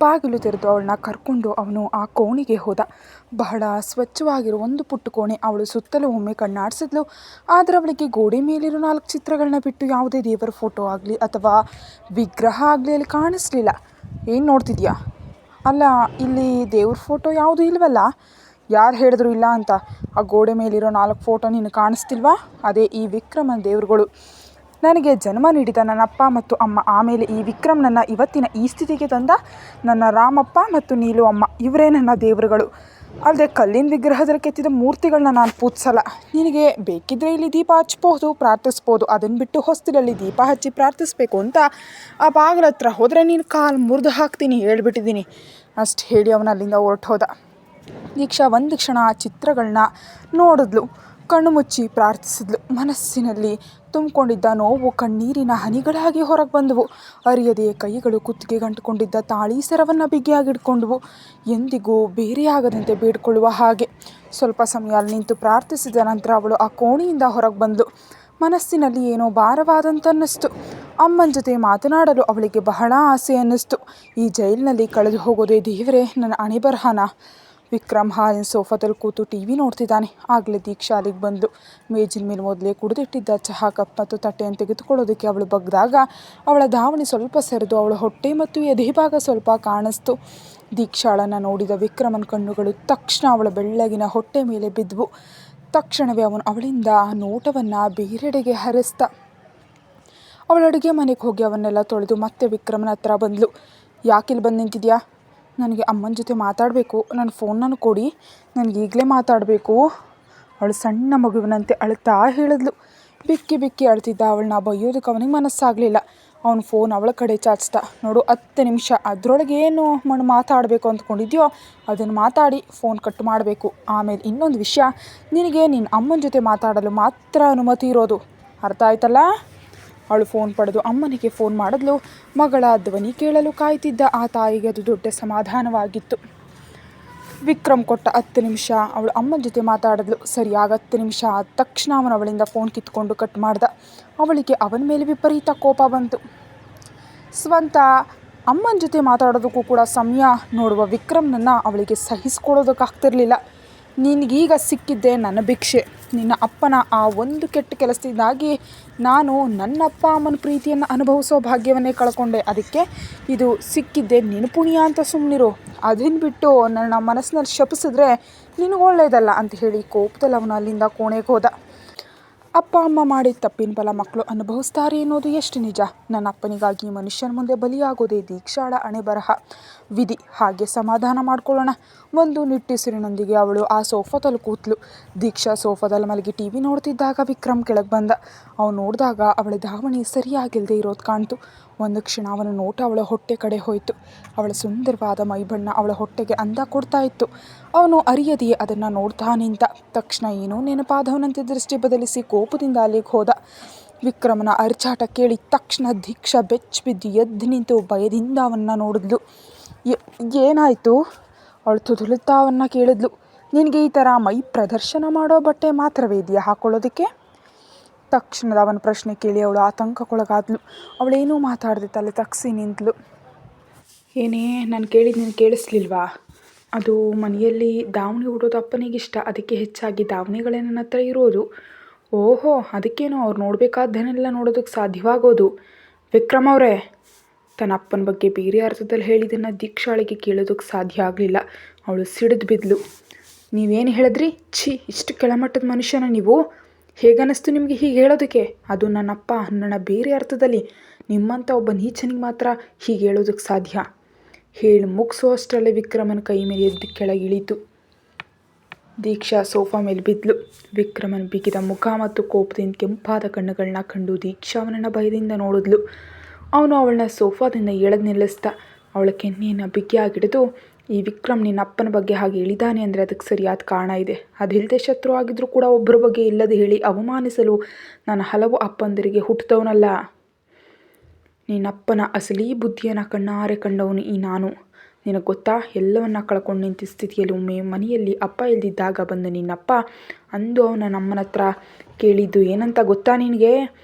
ಬಾಗಿಲು ತೆರೆದು ಅವಳನ್ನ ಕರ್ಕೊಂಡು ಅವನು ಆ ಕೋಣೆಗೆ ಹೋದ. ಬಹಳ ಸ್ವಚ್ಛವಾಗಿರೋ ಒಂದು ಪುಟ್ಟ ಕೋಣೆ. ಅವಳು ಸುತ್ತಲೂ ಒಮ್ಮೆ ಕಣ್ಣಾಡಿಸಿದ್ಲು. ಆದರೆ ಅವಳಿಗೆ ಗೋಡೆ ಮೇಲಿರೋ 4 ಚಿತ್ರಗಳನ್ನ ಬಿಟ್ಟು ಯಾವುದೇ ದೇವರ ಫೋಟೋ ಆಗಲಿ ಅಥವಾ ವಿಗ್ರಹ ಆಗಲಿ ಅಲ್ಲಿ ಕಾಣಿಸ್ಲಿಲ್ಲ. ಏನು ನೋಡ್ತಿದ್ಯಾ? ಅಲ್ಲ, ಇಲ್ಲಿ ದೇವ್ರ ಫೋಟೋ ಯಾವುದೂ ಇಲ್ವಲ್ಲ? ಯಾರು ಹೇಳಿದ್ರು ಇಲ್ಲ ಅಂತ? ಆ ಗೋಡೆ ಮೇಲಿರೋ 4 ಫೋಟೋ ನಿನಗೆ ಕಾಣಿಸ್ತಿಲ್ವಾ? ಅದೇ ಈ ವಿಕ್ರಮನ ದೇವರುಗಳು. ನನಗೆ ಜನ್ಮ ನೀಡಿದ ನನ್ನ ಅಪ್ಪ ಮತ್ತು ಅಮ್ಮ, ಆಮೇಲೆ ಈ ವಿಕ್ರಮ್ನನ್ನು ಇವತ್ತಿನ ಈ ಸ್ಥಿತಿಗೆ ತಂದ ನನ್ನ ರಾಮಪ್ಪ ಮತ್ತು ನೀಲು ಅಮ್ಮ, ಇವರೇ ನನ್ನ ದೇವರುಗಳು. ಅಲ್ಲದೆ ಕಲ್ಲಿನ ವಿಗ್ರಹದಲ್ಲಿ ಕೆತ್ತಿದ ಮೂರ್ತಿಗಳನ್ನ ನಾನು ಪೂಜಿಸಲ್ಲ. ನಿನಗೆ ಬೇಕಿದ್ದರೆ ಇಲ್ಲಿ ದೀಪ ಹಚ್ಬೋದು, ಪ್ರಾರ್ಥಿಸ್ಬೋದು. ಅದನ್ನು ಬಿಟ್ಟು ಹೊಸ್ತಿಲಲ್ಲಿ ದೀಪ ಹಚ್ಚಿ ಪ್ರಾರ್ಥಿಸ್ಬೇಕು ಅಂತ ಆ ಬಾಗಿಲ ಹತ್ರ ಹೋದರೆ ನೀನು ಕಾಲು ಮುರಿದು ಹಾಕ್ತೀನಿ, ಹೇಳ್ಬಿಟ್ಟಿದ್ದೀನಿ ಅಷ್ಟು ಹೇಳಿ ಅವನು ಅಲ್ಲಿಂದ ಹೊರಟು ಹೋದ. ದೀಕ್ಷಾ ಒಂದು ಕ್ಷಣ ಆ ಚಿತ್ರಗಳನ್ನ ನೋಡಿದ್ಲು, ಕಣ್ಣು ಮುಚ್ಚಿ ಪ್ರಾರ್ಥಿಸಿದ್ಲು. ಮನಸ್ಸಿನಲ್ಲಿ ತುಂಬಿಕೊಂಡಿದ್ದ ನೋವು ಕಣ್ಣೀರಿನ ಹನಿಗಳಾಗಿ ಹೊರಗೆ ಬಂದವು. ಅರಿಯದೆ ಕೈಗಳು ಕುತ್ತಿಗೆ ಗಂಟುಕೊಂಡಿದ್ದ ತಾಳಿ ಸರವನ್ನು ಬಿಗಿಯಾಗಿಡ್ಕೊಂಡವು. ಎಂದಿಗೂ ಬೇರೆಯಾಗದಂತೆ ಬೇಡ್ಕೊಳ್ಳುವ ಹಾಗೆ. ಸ್ವಲ್ಪ ಸಮಯ ಅಲ್ಲಿ ನಿಂತು ಪ್ರಾರ್ಥಿಸಿದ ನಂತರ ಅವಳು ಆ ಕೋಣೆಯಿಂದ ಹೊರಗೆ ಬಂದಳು. ಮನಸ್ಸಿನಲ್ಲಿ ಏನೋ ಭಾರವಾದಂತ ಅನ್ನಿಸ್ತು. ಅಮ್ಮನ ಜೊತೆ ಮಾತನಾಡಲು ಅವಳಿಗೆ ಬಹಳ ಆಸೆ ಅನ್ನಿಸ್ತು. ಈ ಜೈಲಿನಲ್ಲಿ ಕಳೆದು ಹೋಗೋದೇ ದೇವರೇ ನನ್ನ ಹಣೆ ಬರಹನ. ವಿಕ್ರಮ್ ಹಾಲಿನ ಸೋಫಾದಲ್ಲಿ ಕೂತು ಟಿವಿ ನೋಡ್ತಿದ್ದಾನೆ. ಆಗಲೇ ದೀಕ್ಷಾ ಅಲ್ಲಿಗೆ ಬಂದು ಮೇಜಿನ ಮೇಲೆ ಮೊದಲೇ ಕುಡಿದಿಟ್ಟಿದ್ದ ಚಹಾ ಕಪ್ ಮತ್ತು ತಟ್ಟೆಯನ್ನು ತೆಗೆದುಕೊಳ್ಳೋದಕ್ಕೆ ಅವಳು ಬಗ್ದಾಗ ಅವಳ ಧಾವಣಿ ಸ್ವಲ್ಪ ಸರಿದು ಅವಳ ಹೊಟ್ಟೆ ಮತ್ತು ಎದೆ ಭಾಗ ಸ್ವಲ್ಪ ಕಾಣಿಸ್ತು. ದೀಕ್ಷಾಳನ್ನು ನೋಡಿದ ವಿಕ್ರಮನ ಕಣ್ಣುಗಳು ತಕ್ಷಣ ಅವಳ ಬೆಳ್ಳಗಿನ ಹೊಟ್ಟೆ ಮೇಲೆ ಬಿದ್ದವು. ತಕ್ಷಣವೇ ಅವನು ಅವಳಿಂದ ನೋಟವನ್ನು ಬೇರೆಡೆಗೆ ಹರಿಸ್ದ. ಅವಳ ಅಡುಗೆ ಮನೆಗೆ ಹೋಗಿ ಅವನ್ನೆಲ್ಲ ತೊಳೆದು ಮತ್ತೆ ವಿಕ್ರಮನ ಹತ್ರ ಬಂದಳು. ಯಾಕಿಲ್ಲಿ ಬಂದು ನಿಂತಿದ್ಯಾ? ನನಗೆ ಅಮ್ಮನ ಜೊತೆ ಮಾತಾಡಬೇಕು. ನನ್ನ ಫೋನನ್ನು ಕೊಡಿ, ನನಗೆ ಈಗಲೇ ಮಾತಾಡಬೇಕು. ಅವಳು ಸಣ್ಣ ಮಗುವಿನಂತೆ ಅಳ್ತಾ ಹೇಳಿದ್ಲು. ಬಿಕ್ಕಿ ಬಿಕ್ಕಿ ಅಳ್ತಿದ್ದ ಅವಳನ್ನ ಬೈಯೋದಕ್ಕೆ ಅವನಿಗೆ ಮನಸ್ಸಾಗಲಿಲ್ಲ. ಅವನ ಫೋನ್ ಅವಳ ಕಡೆ ಚಾಚ್ತಾ, ನೋಡು 10 ನಿಮಿಷ, ಅದರೊಳಗೆ ಏನು ಮಾತಾಡಬೇಕು ಅಂದ್ಕೊಂಡಿದ್ಯೋ ಅದನ್ನು ಮಾತಾಡಿ ಫೋನ್ ಕಟ್ ಮಾಡಬೇಕು. ಆಮೇಲೆ ಇನ್ನೊಂದು ವಿಷಯ, ನಿನಗೆ ನಿನ್ನ ಅಮ್ಮನ ಜೊತೆ ಮಾತಾಡಲು ಮಾತ್ರ ಅನುಮತಿ ಇರೋದು, ಅರ್ಥ ಆಯ್ತಲ್ಲ? ಅವಳು ಫೋನ್ ಪಡೆದು ಅಮ್ಮನಿಗೆ ಫೋನ್ ಮಾಡಿದ್ಲು. ಮಗಳ ಧ್ವನಿ ಕೇಳಲು ಕಾಯ್ತಿದ್ದ ಆ ತಾಯಿಗೆ ಅದು ದೊಡ್ಡ ಸಮಾಧಾನವಾಗಿತ್ತು. ವಿಕ್ರಮ್ ಕೊಟ್ಟ 10 ನಿಮಿಷ ಅವಳು ಅಮ್ಮನ ಜೊತೆ ಮಾತಾಡಿದ್ಲು. ಸರಿಯಾಗಿ 10 ನಿಮಿಷ ಆದ ತಕ್ಷಣ ಅವನು ಅವಳಿಂದ ಫೋನ್ ಕಿತ್ಕೊಂಡು ಕಟ್ ಮಾಡ್ದ. ಅವಳಿಗೆ ಅವನ ಮೇಲೆ ವಿಪರೀತ ಕೋಪ ಬಂತು. ಸ್ವಂತ ಅಮ್ಮನ ಜೊತೆ ಮಾತಾಡೋದಕ್ಕೂ ಕೂಡ ಸಮಯ ನೋಡುವ ವಿಕ್ರಮ್ನನ್ನು ಅವಳಿಗೆ ಸಹಿಸ್ಕೊಳ್ಳೋದಕ್ಕಾಗ್ತಿರ್ಲಿಲ್ಲ. ನಿನಗೀಗ ಸಿಕ್ಕಿದ್ದೆ ನನ್ನ ಭಿಕ್ಷೆ. ನಿನ್ನ ಅಪ್ಪನ ಆ ಒಂದು ಕೆಟ್ಟ ಕೆಲಸದಿಂದಾಗಿ ನಾನು ನನ್ನ ಅಪ್ಪ ಅಮ್ಮನ ಪ್ರೀತಿಯನ್ನು ಅನುಭವಿಸೋ ಭಾಗ್ಯವನ್ನೇ ಕಳ್ಕೊಂಡೆ. ಅದಕ್ಕೆ ಇದು ಸಿಕ್ಕಿದ್ದೆ ನಿನ್ನ ಪುಣ್ಯ ಅಂತ ಸುಮ್ಮನಿರು. ಅದನ್ನು ಬಿಟ್ಟು ನನ್ನ ಮನಸ್ಸಿನಲ್ಲಿ ಶಪಿಸಿದ್ರೆ ನಿನಗೆ ಒಳ್ಳೆಯದಲ್ಲ ಅಂತ ಹೇಳಿ ಕೋಪದಲ್ಲಿ ಅವನು ಅಲ್ಲಿಂದ ಕೋಣೆಗೆ ಹೋದ. ಅಪ್ಪ ಅಮ್ಮ ಮಾಡಿದ ತಪ್ಪಿನ ಫಲ ಮಕ್ಕಳು ಅನುಭವಿಸ್ತಾರೆ ಅನ್ನೋದು ಎಷ್ಟು ನಿಜ. ನನ್ನ ಅಪ್ಪನಿಗಾಗಿ ಮನುಷ್ಯನ ಮುಂದೆ ಬಲಿಯಾಗೋದೇ ದೀಕ್ಷಾಳ ಹಣೆ ಬರಹ, ವಿಧಿ. ಹಾಗೆ ಸಮಾಧಾನ ಮಾಡ್ಕೊಳ್ಳೋಣ. ಒಂದು ನಿಟ್ಟುಸಿರಿನೊಂದಿಗೆ ಅವಳು ಆ ಸೋಫಾದಲ್ಲಿ ಕೂತ್ಲು. ದೀಕ್ಷಾ ಸೋಫಾದಲ್ಲಿ ಮಲಗಿ ಟಿವಿ ನೋಡ್ತಿದ್ದಾಗ ವಿಕ್ರಮ್ ಕೆಳಗೆ ಬಂದ. ಅವನು ನೋಡಿದಾಗ ಅವಳ ಧಾವಣಿ ಸರಿಯಾಗಿಲ್ಲದೆ ಇರೋದು ಕಾಣ್ತು. ಒಂದು ಕ್ಷಣ ಅವನ ನೋಟ ಅವಳ ಹೊಟ್ಟೆ ಕಡೆ ಹೋಯಿತು. ಅವಳ ಸುಂದರವಾದ ಮೈಬಣ್ಣ ಅವಳ ಹೊಟ್ಟೆಗೆ ಅಂದ ಕೊಡ್ತಾ ಇತ್ತು. ಅವನು ಅರಿಯದೆಯೇ ಅದನ್ನು ನೋಡ್ತಾ ನಿಂತ. ತಕ್ಷಣ ಏನೋ ನೆನಪಾದವನಂತೆ ದೃಷ್ಟಿ ಬದಲಿಸಿ ಕೋಪದಿಂದ ಅಲ್ಲಿಗೆ ಹೋದ. ವಿಕ್ರಮನ ಅರ್ಚಾಟ ಕೇಳಿ ತಕ್ಷಣ ದೀಕ್ಷಾ ಬೆಚ್ಚ ಬಿದ್ದು ಎದ್ದು ನಿಂತು ಭಯದಿಂದ ಅವನ್ನ ನೋಡಿದ್ಲು. ಏನಾಯಿತು? ಅವಳು ತುದುಳುತ್ತಾ ಅವನ್ನ ಕೇಳಿದ್ಲು. ನಿನಗೆ ಈ ಥರ ಮೈ ಪ್ರದರ್ಶನ ಮಾಡೋ ಬಟ್ಟೆ ಮಾತ್ರವೇ ಇದೆಯಾ ಹಾಕೊಳ್ಳೋದಕ್ಕೆ? ತಕ್ಷಣದ ಅವನ ಪ್ರಶ್ನೆ ಕೇಳಿ ಅವಳು ಆತಂಕಕ್ಕೊಳಗಾದ್ಲು. ಅವಳೇನೂ ಮಾತಾಡದೆ ತಲೆ ತಗ್ಸಿ ನಿಂತಳು. ಏನೇ, ನಾನು ಕೇಳಿದ್ದು ನೀನು ಕೇಳಿಸ್ಲಿಲ್ವಾ? ಅದು ಮನೆಯಲ್ಲಿ ದಾವಣಿ ಉಡೋದು ಅಪ್ಪನಿಗಿಷ್ಟ, ಅದಕ್ಕೆ ಹೆಚ್ಚಾಗಿ ದಾವಣಿಗಳೇ ನನ್ನ ಹತ್ರ ಇರೋದು. ಓಹೋ, ಅದಕ್ಕೇನೋ ಅವ್ರು ನೋಡಬೇಕಾದ್ದನ್ನೆಲ್ಲ ನೋಡೋದಕ್ಕೆ ಸಾಧ್ಯವಾಗೋದು. ವಿಕ್ರಮ್ ಅವರೇ, ತನ್ನ ಅಪ್ಪನ ಬಗ್ಗೆ ಬೇರೆ ಅರ್ಥದಲ್ಲಿ ಹೇಳಿದ್ದನ್ನು ದೀಕ್ಷಾಳಿಗೆ ಕೇಳೋದಕ್ಕೆ ಸಾಧ್ಯ ಆಗಲಿಲ್ಲ. ಅವಳು ಸಿಡಿದು ಬಿದ್ಲು. ನೀವೇನು ಹೇಳಿದ್ರಿ? ಛೀ, ಇಷ್ಟು ಕೆಳಮಟ್ಟದ ಮನುಷ್ಯನ ನೀವು? ಹೇಗನ್ನಿಸ್ತು ನಿಮಗೆ ಹೀಗೆ ಹೇಳೋದಕ್ಕೆ? ಅದು ನನ್ನಪ್ಪ ನನ್ನ ಬೇರೆ ಅರ್ಥದಲ್ಲಿ. ನಿಮ್ಮಂಥ ಒಬ್ಬ ನೀಚನಿಗೆ ಮಾತ್ರ ಹೀಗೆ ಹೇಳೋದಕ್ಕೆ ಸಾಧ್ಯ. ಹೇಳಿ ಮುಗಿಸೋ ಅಷ್ಟರಲ್ಲೇ ವಿಕ್ರಮನ ಕೈ ಮೇಲೆ ಎದ್ದು ಕೆಳಗಿಳಿತು. ದೀಕ್ಷಾ ಸೋಫಾ ಮೇಲೆ ಬಿದ್ದಲು. ವಿಕ್ರಮನ ಬಿಗಿದ ಮುಖ ಮತ್ತು ಕೋಪದಿಂದ ಕೆಂಪಾದ ಕಣ್ಣುಗಳನ್ನ ಕಂಡು ದೀಕ್ಷಾ ಅವನನ್ನು ಭಯದಿಂದ ನೋಡಿದ್ಲು. ಅವನು ಅವಳನ್ನ ಸೋಫಾದಿಂದ ಎಳೆದು ನಿಲ್ಲಿಸ್ದ. ಅವಳ ಕೆನ್ನೆಯನ್ನು ಬಿಗಿಯಾಗಿಡಿದು, ಈ ವಿಕ್ರಮ್ ನಿನ್ನ ಅಪ್ಪನ ಬಗ್ಗೆ ಹಾಗೆ ಹೇಳಿದಾನೆ ಅಂದರೆ ಅದಕ್ಕೆ ಸರಿಯಾದ ಕಾರಣ ಇದೆ. ಅದಿಲ್ಲದೆ ಶತ್ರು ಆಗಿದ್ರೂ ಕೂಡ ಒಬ್ಬರ ಬಗ್ಗೆ ಇಲ್ಲದೆ ಹೇಳಿ ಅವಮಾನಿಸಲು ನಾನು ಹಲವು ಅಪ್ಪಂದರಿಗೆ ಹುಟ್ಟಿದವನಲ್ಲ. ನಿನ್ನಪ್ಪನ ಅಸಲಿ ಬುದ್ಧಿಯನ್ನು ಕಣ್ಣಾರೆ ಕಂಡವನು ಈ ನಾನು. ನಿನಗೆ ಗೊತ್ತಾ, ಎಲ್ಲವನ್ನ ಕಳ್ಕೊಂಡು ನಿಂತ ಸ್ಥಿತಿಯಲ್ಲಿ ಒಮ್ಮೆ ಮನೆಯಲ್ಲಿ ಅಪ್ಪ ಇಲ್ದಿದ್ದಾಗ ಬಂದ ನಿನ್ನಪ್ಪ ಅಂದು ಅವನ ನಮ್ಮನ ಹತ್ರ ಕೇಳಿದ್ದು ಏನಂತ ಗೊತ್ತಾ ನಿನಗೆ?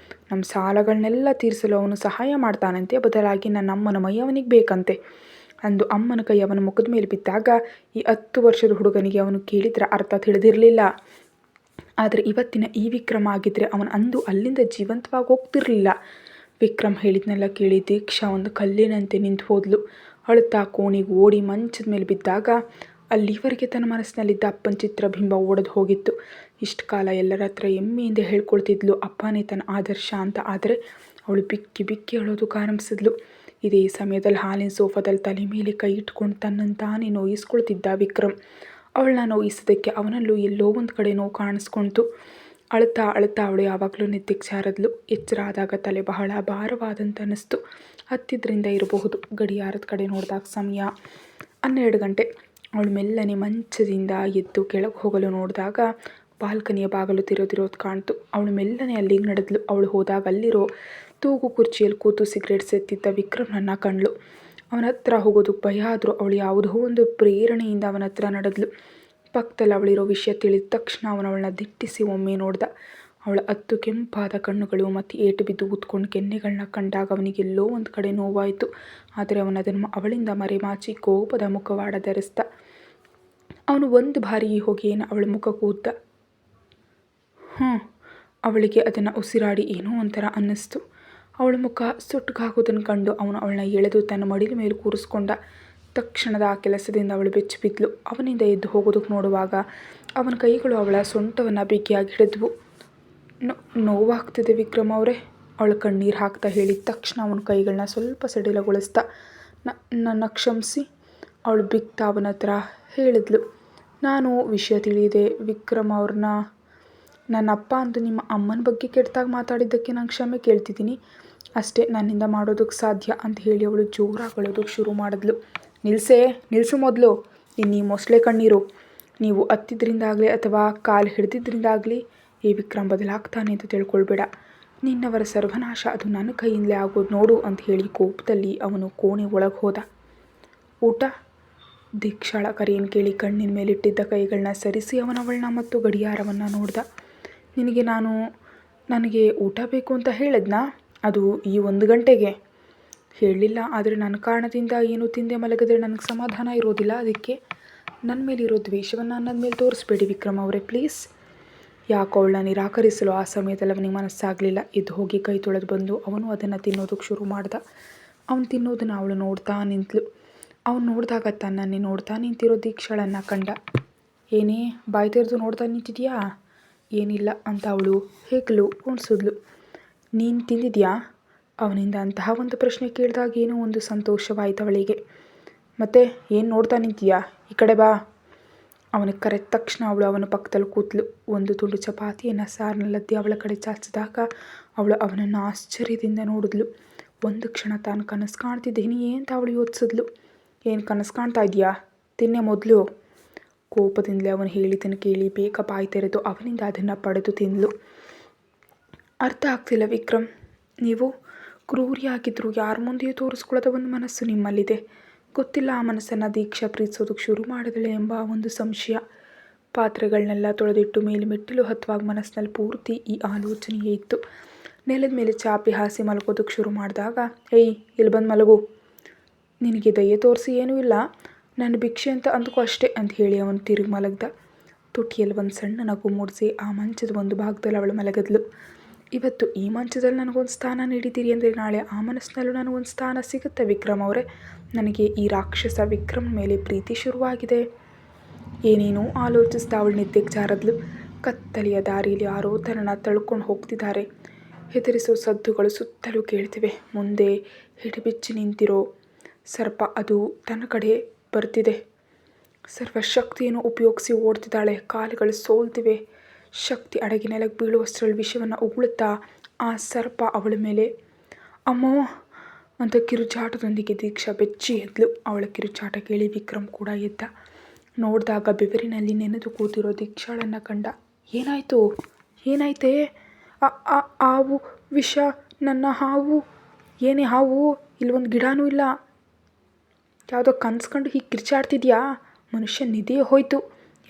ನಮ್ಮ ಸಾಲಗಳನ್ನೆಲ್ಲ ತೀರಿಸಲು ಅವನು ಸಹಾಯ ಮಾಡ್ತಾನಂತೆ, ಬದಲಾಗಿ ನನ್ನಮ್ಮನ ಮೈ ಅವನಿಗೆ ಬೇಕಂತೆ. ಅಂದು ಅಮ್ಮನ ಕೈ ಅವನ ಮುಖದ ಮೇಲೆ ಬಿದ್ದಾಗ ಈ 10 ವರ್ಷದ ಹುಡುಗನಿಗೆ ಅವನು ಕೇಳಿದ್ರ ಅರ್ಥ ತಿಳಿದಿರಲಿಲ್ಲ. ಆದರೆ ಇವತ್ತಿನ ಈ ವಿಕ್ರಮ್ ಆಗಿದ್ರೆ ಅವನು ಅಂದು ಅಲ್ಲಿಂದ ಜೀವಂತವಾಗಿ ಹೋಗ್ತಿರ್ಲಿಲ್ಲ. ವಿಕ್ರಮ್ ಹೇಳಿದ್ನೆಲ್ಲ ಕೇಳಿ ದೀಕ್ಷಾ ಒಂದು ಕಲ್ಲಿನಂತೆ ನಿಂತು ಹೋದ್ಲು. ಅಳುತ್ತಾ ಕೋಣೆಗೆ ಓಡಿ ಮಂಚದ ಮೇಲೆ ಬಿದ್ದಾಗ ಅಲ್ಲಿವರೆಗೆ ತನ್ನ ಮನಸ್ಸಿನಲ್ಲಿದ್ದ ಅಪ್ಪನ ಚಿತ್ರಬಿಂಬ ಓಡೋದು ಹೋಗಿತ್ತು. ಇಷ್ಟು ಕಾಲ ಎಲ್ಲರ ಹತ್ರ ಹೆಮ್ಮೆಯಿಂದ ಹೇಳ್ಕೊಳ್ತಿದ್ಲು ಅಪ್ಪನೇ ತನ್ನ ಆದರ್ಶ ಅಂತ. ಆದರೆ ಅವಳು ಬಿಕ್ಕಿ ಬಿಕ್ಕಿ ಅಳೋದಕ್ಕೆ ಆರಂಭಿಸಿದ್ಲು. ಇದೇ ಸಮಯದಲ್ಲಿ ಹಾಲಿನ ಸೋಫಾದಲ್ಲಿ ತಲೆ ಮೇಲೆ ಕೈ ಇಟ್ಕೊಂಡು ತನ್ನನ್ನು ತಾನೇ ನೋಯಿಸ್ಕೊಳ್ತಿದ್ದ ವಿಕ್ರಮ್. ಅವಳನ್ನ ನೋಯಿಸೋದಕ್ಕೆ ಅವನಲ್ಲೂ ಎಲ್ಲೋ ಒಂದು ಕಡೆ ನೋವು ಕಾಣಿಸ್ಕೊಳ್ತು. ಅಳ್ತಾ ಅಳ್ತಾ ಅವಳು ಯಾವಾಗಲೂ ನಿದ್ದೆಗೆ ಜಾರದ್ಲು. ಎಚ್ಚರ ಆದಾಗ ತಲೆ ಬಹಳ ಭಾರವಾದಂತ ಅನ್ನಿಸ್ತು. 10ರಿಂದ ಇರಬಹುದು. ಗಡಿಯಾರದ ಕಡೆ ನೋಡಿದಾಗ ಸಮಯ 12 ಗಂಟೆ. ಅವಳು ಮೆಲ್ಲನೆ ಮಂಚದಿಂದ ಎದ್ದು ಕೆಳಗೆ ಹೋಗಲು ನೋಡಿದಾಗ ಬಾಲ್ಕನಿಯ ಬಾಗಿಲು ತಿರೋದಿರೋದು ಕಾಣ್ತು. ಅವಳು ಮೆಲ್ಲನೆ ಅಲ್ಲಿಗೆ ನಡೆದ್ಲು. ಅವಳು ಹೋದಾಗ ಅಲ್ಲಿರೋ ತೂಗು ಕುರ್ಚಿಯಲ್ಲಿ ಕೂತು ಸಿಗರೇಟ್ ಸೇತ್ತಿದ್ದ ವಿಕ್ರಮ್ನನ್ನ ಕಂಡ್ಳು. ಅವನ ಹತ್ರ ಹೋಗೋದಕ್ಕೆ ಭಯ ಆದರೂ ಅವಳು ಯಾವುದೋ ಒಂದು ಪ್ರೇರಣೆಯಿಂದ ಅವನ ಹತ್ರ ನಡೆದ್ಲು. ಪಕ್ಕದಲ್ಲಿ ಅವಳಿರೋ ವಿಷಯ ತಿಳಿದ ತಕ್ಷಣ ಅವಳನ್ನ ದಿಟ್ಟಿಸಿ ಒಮ್ಮೆ ನೋಡ್ದ. ಅವಳ 10 ಕೆಂಪಾದ ಕಣ್ಣುಗಳು ಮತ್ತು ಏಟು ಬಿದ್ದು ಊದ್ಕೊಂಡು ಕೆನ್ನೆಗಳನ್ನ ಕಂಡಾಗ ಅವನಿಗೆಲ್ಲೋ ಒಂದು ಕಡೆ ನೋವಾಯಿತು. ಆದರೆ ಅವನದನ್ನು ಅವಳಿಂದ ಮರೆಮಾಚಿ ಕೋಪದ ಮುಖವಾಡ ಧರಿಸ್ದ. ಅವನು ಒಂದು ಬಾರಿ ಈ ಹೊಗೆಯನ್ನು ಅವಳ ಮುಖಕ್ಕೆ ಊದ್ದ. ಅವಳಿಗೆ ಅದನ್ನು ಉಸಿರಾಡಿ ಏನೋ ಒಂಥರ ಅನ್ನಿಸ್ತು. ಅವಳ ಮುಖ ಸುಟ್ಟಗಾಗೋದನ್ನು ಕಂಡು ಅವನು ಅವಳನ್ನ ಎಳೆದು ತನ್ನ ಮಡಿಲ ಮೇಲೆ ಕೂರಿಸ್ಕೊಂಡ. ತಕ್ಷಣದ ಆ ಕೆಲಸದಿಂದ ಅವಳು ಬೆಚ್ಚಿ ಬಿದ್ಲು. ಅವನಿಂದ ಎದ್ದು ಹೋಗೋದಕ್ಕೆ ನೋಡುವಾಗ ಅವನ ಕೈಗಳು ಅವಳ ಸೊಂಟವನ್ನು ಬಿಗಿಯಾಗಿ ಹಿಡಿದ್ವು. ನೋವಾಗ್ತಿದೆ ವಿಕ್ರಮ್ ಅವರೇ, ಅವಳು ಕಣ್ಣೀರು ಹಾಕ್ತಾ ಹೇಳಿದ ತಕ್ಷಣ ಅವನ ಕೈಗಳನ್ನ ಸ್ವಲ್ಪ ಸಡಿಲಗೊಳಿಸ್ದ. ನನ್ನ ಕ್ಷಮಿಸಿ, ಅವಳು ಬಿಗ್ತಾ ಅವನ ಹತ್ರ ಹೇಳಿದ್ಲು. ನಾನು ವಿಷಯ ತಿಳಿದೆ ವಿಕ್ರಮ್ ಅವ್ರನ್ನ ನನ್ನ ಅಪ್ಪ ಅಂದು ನಿಮ್ಮ ಅಮ್ಮನ ಬಗ್ಗೆ ಕೆಟ್ಟದಾಗಿ ಮಾತಾಡಿದ್ದಕ್ಕೆ ನಾನು ಕ್ಷಮೆ ಕೇಳ್ತಿದ್ದೀನಿ ಅಷ್ಟೇ, ನನ್ನಿಂದ ಮಾಡೋದಕ್ಕೆ ಸಾಧ್ಯ ಅಂತ ಹೇಳಿ ಅವಳು ಜೋರಾಗಿ ಅಳೋದಕ್ಕೆ ಶುರು ಮಾಡಿದ್ಲು. ನಿಲ್ಲಿಸು ಮೊದಲು ಇನ್ನು ಈ ಮೊಸಳೆ ಕಣ್ಣೀರು. ನೀವು ಹತ್ತಿದ್ರಿಂದಾಗಲಿ ಅಥವಾ ಕಾಲು ಹಿಡಿದಿದ್ದರಿಂದಾಗಲಿ ಈ ವಿಕ್ರಮ್ ಬದಲಾಗ್ತಾನೆ ಅಂತ ತಿಳ್ಕೊಳ್ಬೇಡ. ನಿನ್ನವರ ಸರ್ವನಾಶ ಅದು ನನ್ನ ಕೈಯಿಂದಲೇ ಆಗೋದು ನೋಡು ಅಂತ ಹೇಳಿ ಕೋಪದಲ್ಲಿ ಅವನು ಕೋಣೆ ಒಳಗೆ ಹೋದ. ಊಟ? ದೀಕ್ಷಾಳ ಕರೆಯನ್ನು ಕೇಳಿ ಕಣ್ಣಿನ ಮೇಲಿಟ್ಟಿದ್ದ ಕೈಗಳನ್ನ ಸರಿಸಿ ಅವಳನ್ನ ಮತ್ತು ಗಡಿಯಾರವನ್ನು ನೋಡ್ದ. ನನಗೆ ಊಟ ಬೇಕು ಅಂತ ಹೇಳಿದ್ನಾ? ಅದು ಈ 1 ಗಂಟೆಗೆ ಹೇಳಲಿಲ್ಲ. ಆದರೆ ನನ್ನ ಕಾರಣದಿಂದ ಏನು ತಿಂದೆ ಮಲಗಿದ್ರೆ ನನಗೆ ಸಮಾಧಾನ ಇರೋದಿಲ್ಲ. ಅದಕ್ಕೆ ನನ್ನ ಮೇಲಿರೋ ದ್ವೇಷವನ್ನು ನನ್ನ ಮೇಲೆ ತೋರಿಸ್ಬೇಡಿ ವಿಕ್ರಮ್ ಅವರೇ, ಪ್ಲೀಸ್. ಯಾಕೋ ಅವಳನ್ನ ನಿರಾಕರಿಸಲು ಆ ಸಮಯದಲ್ಲಿ ಅವನಿಗೆ ಮನಸ್ಸಾಗಲಿಲ್ಲ. ಎದ್ದು ಹೋಗಿ ಕೈ ತೊಳೆದು ಬಂದು ಅವನು ಅದನ್ನು ತಿನ್ನೋದಕ್ಕೆ ಶುರು ಮಾಡ್ದ. ಅವನು ತಿನ್ನೋದನ್ನು ಅವಳು ನೋಡ್ತಾ ನಿಂತಳು. ಅವನು ನೋಡಿದಾಗ ತನ್ನನ್ನೇ ನೋಡ್ತಾ ನಿಂತಿರೋ ದೀಕ್ಷಾಳನ್ನು ಕಂಡ. ಏನೇ ಬಾಯಿ ತೆರೆದು ನೋಡ್ತಾ ನಿಂತಿದ್ಯಾ? ಏನಿಲ್ಲ ಅಂತ ಅವಳು ಹೇಗಲು ಉಣಿಸಿದ್ಲು. ನೀನು ತಿಂದಿದ್ಯಾ? ಅವನಿಂದ ಅಂತಹ ಒಂದು ಪ್ರಶ್ನೆ ಕೇಳಿದಾಗ ಏನೋ ಒಂದು ಸಂತೋಷವಾಯಿತು ಅವಳಿಗೆ. ಮತ್ತೆ ಏನು ನೋಡ್ತಾ ನಿಂತೀಯಾ, ಈ ಕಡೆ ಬಾ. ಅವನಿಗೆ ಕರೆದ ತಕ್ಷಣ ಅವಳು ಅವನ ಪಕ್ಕದಲ್ಲಿ ಕೂತ್ಲು. ಒಂದು ತುಂಡು ಚಪಾತಿಯನ್ನು ಸಾರಿನಲ್ಲದ್ದಿ ಅವಳ ಕಡೆ ಚಾಚಿದಾಗ ಅವಳು ಅವನನ್ನು ಆಶ್ಚರ್ಯದಿಂದ ನೋಡಿದ್ಲು. ಒಂದು ಕ್ಷಣ ತಾನು ಕನಸು ಕಾಣ್ತಿದ್ದೇನೆ ಅಂತ ಅವಳು ಯೋಚಿಸಿದ್ಲು. ಏನು ಕನಸು ಕಾಣ್ತಾ ಇದೆಯಾ? ತಿನ್ನೆ ಮೊದಲು. ಕೋಪದಿಂದಲೇ ಅವನು ಹೇಳಿದ್ದನ್ನು ಕೇಳಿ ಬೇಗ ಬಾಯಿ ತೆರೆದು ಅವನಿಂದ ಅದನ್ನು ಪಡೆದು ತಿಂದಳು. ಅರ್ಥ ಆಗ್ತಿಲ್ಲ ವಿಕ್ರಮ್, ನೀವು ಕ್ರೂರಿಯಾಗಿದ್ದರೂ ಯಾರ ಮುಂದೆಯೂ ತೋರಿಸ್ಕೊಳ್ಳೋದ ಒಂದು ಮನಸ್ಸು ನಿಮ್ಮಲ್ಲಿದೆ. ಗೊತ್ತಿಲ್ಲ ಆ ಮನಸ್ಸನ್ನು ದೀಕ್ಷಾ ಪ್ರೀತಿಸೋದಕ್ಕೆ ಶುರು ಮಾಡಿದಳೆ ಎಂಬ ಒಂದು ಸಂಶಯ. ಪಾತ್ರೆಗಳನ್ನೆಲ್ಲ ತೊಳೆದಿಟ್ಟು ಮೇಲೆ ಮೆಟ್ಟಿಲು ಹತ್ತುವಾಗ ಮನಸ್ಸಿನಲ್ಲಿ ಪೂರ್ತಿ ಈ ಆಲೋಚನೆಯೇ ಇತ್ತು. ನೆಲದ ಮೇಲೆ ಚಾಪಿ ಹಾಸಿ ಮಲಗೋದಕ್ಕೆ ಶುರು ಮಾಡಿದಾಗ, ಏಯ್ ಇಲ್ಲಿ ಬಂದು ಮಲಗು, ನಿನಗೆ ದಯೆ ತೋರಿಸಿ ಏನೂ ಇಲ್ಲ, ನನ್ನ ಭಿಕ್ಷೆ ಅಂತ ಅಂದ್ಕೋ ಅಷ್ಟೇ ಅಂತ ಹೇಳಿ ಅವನು ತಿರುಗಿ ಮಲಗ್ದ. ತುಟಿಯಲ್ಲಿ ಒಂದು ಸಣ್ಣ ನಗು ಮೂಡಿಸಿ ಆ ಮಂಚದ ಒಂದು ಭಾಗದಲ್ಲಿ ಅವಳು ಮಲಗಿದ್ಲು. ಇವತ್ತು ಈ ಮಂಚದಲ್ಲಿ ನನಗೊಂದು ಸ್ಥಾನ ನೀಡಿದ್ದೀರಿ ಅಂದರೆ ನಾಳೆ ಆ ಮನಸ್ಸಿನಲ್ಲೂ ನನಗೊಂದು ಸ್ಥಾನ ಸಿಗುತ್ತೆ ವಿಕ್ರಮ್ ಅವರೇ. ನನಗೆ ಈ ರಾಕ್ಷಸ ವಿಕ್ರಮ್ ಮೇಲೆ ಪ್ರೀತಿ ಶುರುವಾಗಿದೆ. ಏನೇನೋ ಆಲೋಚಿಸ್ತಾ ಅವಳು ನಿದ್ದೆಗೆ ಜಾರದ್ಲು. ಕತ್ತಲೆಯ ದಾರಿಯಲ್ಲಿ ಯಾರೋ ತನ್ನನ್ನು ತಳ್ಕೊಂಡು ಹೋಗ್ತಿದ್ದಾರೆ. ಹೆದರಿಸೋ ಸದ್ದುಗಳು ಸುತ್ತಲೂ ಕೇಳ್ತಿವೆ. ಮುಂದೆ ಹಿಡಿಬಿಚ್ಚಿ ನಿಂತಿರೋ ಸರ್ಪ ಅದು ತನ್ನ ಕಡೆ ಬರ್ತಿದೆ. ಸರ್ವಶಕ್ತಿಯನ್ನು ಉಪಯೋಗಿಸಿ ಓಡ್ತಿದ್ದಾಳೆ. ಕಾಲುಗಳು ಸೋಲ್ತಿವೆ. ಶಕ್ತಿ ಅಡಗಿ ನೆಲಕ್ಕೆ ಬೀಳುವಷ್ಟರಲ್ಲಿ ವಿಷವನ್ನು ಉಗುಳುತ್ತಾ ಆ ಸರ್ಪ ಅವಳ ಮೇಲೆ ಅಮ್ಮೋ ಅಂತ ಕಿರುಚಾಟದೊಂದಿಗೆ ದೀಕ್ಷಾ ಬೆಚ್ಚಿ ಎದ್ಲು. ಅವಳ ಕಿರುಚಾಟ ಕೇಳಿ ವಿಕ್ರಮ್ ಕೂಡ ಎದ್ದ. ನೋಡಿದಾಗ ಬೆವರಿನಲ್ಲಿ ನೆನೆದು ಕೂತಿರೋ ದೀಕ್ಷಾಳನ್ನು ಕಂಡ. ಏನಾಯ್ತೇ? ಹಾವು ವಿಷ, ನನ್ನ ಹಾವು. ಏನೇ ಹಾವು? ಇಲ್ಲೊಂದು ಗಿಡನೂ ಇಲ್ಲ. ಯಾವುದೋ ಕನ್ಸ್ಕೊಂಡು ಹೀಗೆ ಕಿರ್ಚಾಡ್ತಿದ್ಯಾ? ಮನುಷ್ಯ ನಿದ್ದೆ ಹೋಯ್ತು.